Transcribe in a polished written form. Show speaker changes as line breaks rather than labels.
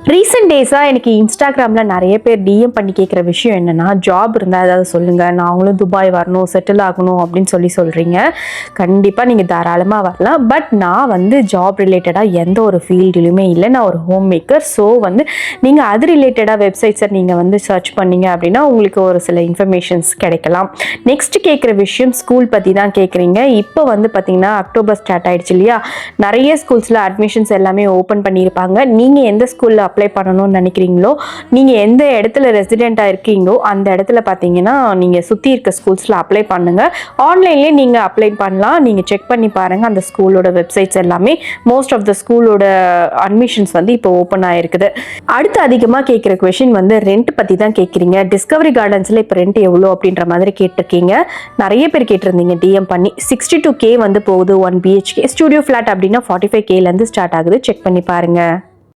Recent டேஸாக எனக்கு இன்ஸ்டாகிராமில் நிறைய பேர் டிஎம் பண்ணி கேட்குற விஷயம் என்னென்னா, ஜாப் இருந்தால் ஏதாவது சொல்லுங்கள், நாங்களும் துபாய் வரணும், செட்டில் ஆகணும் அப்படின்னு சொல்கிறீங்க. கண்டிப்பாக நீங்கள் தாராளமாக வரலாம். பட் நான் வந்து ஜாப் ரிலேட்டடாக எந்த ஒரு ஃபீல்டுலையுமே இல்லை. நான் ஒரு ஹோம் மேக்கர். ஸோ வந்து நீங்கள் அது ரிலேட்டடாக வெப்சைட்ஸை நீங்கள் வந்து சர்ச் பண்ணிங்க அப்படின்னா உங்களுக்கு ஒரு சில இன்ஃபர்மேஷன்ஸ் கிடைக்கலாம். நெக்ஸ்ட் கேட்குற விஷயம் ஸ்கூல் பற்றி தான் கேட்குறீங்க. இப்போ வந்து பார்த்திங்கன்னா அக்டோபர் ஸ்டார்ட் ஆகிடுச்சு இல்லையா? நிறைய ஸ்கூல்ஸில் அட்மிஷன்ஸ் எல்லாமே ஓப்பன் பண்ணியிருப்பாங்க. நீங்கள் எந்த ஸ்கூலில் அப்ளை பண்ணணும்னு நினைக்கிறீங்களோ, நீங்கள் எந்த இடத்துல ரெசிடெண்ட்டாக இருக்கீங்களோ அந்த இடத்துல பார்த்தீங்கன்னா நீங்கள் சுற்றி இருக்க ஸ்கூல்ஸில் அப்ளை பண்ணுங்கள். ஆன்லைன்லேயே நீங்கள் அப்ளை பண்ணலாம். நீங்கள் செக் பண்ணி பாருங்கள் அந்த ஸ்கூலோட வெப்சைட்ஸ் எல்லாமே. மோஸ்ட் ஆஃப் த ஸ்கூலோட அட்மிஷன்ஸ் வந்து இப்போ ஓப்பன் ஆகிருக்குது. அடுத்து அதிகமாக கேட்குற கொஷின் வந்து ரெண்ட் பற்றி தான் கேட்குறீங்க. டிஸ்கவரி கார்டன்ஸில் இப்போ ரெண்ட் எவ்வளோ அப்படின்ற மாதிரி கேட்டிருக்கீங்க. நிறைய பேர் கேட்டிருந்தீங்க டிஎம் பண்ணி. 62K வந்து போகுது 1 BHK. ஸ்டூடியோ ஃப்ளாட் அப்படின்னா 45Kலேருந்து ஸ்டார்ட் ஆகுது. செக் பண்ணி பாருங்கள்.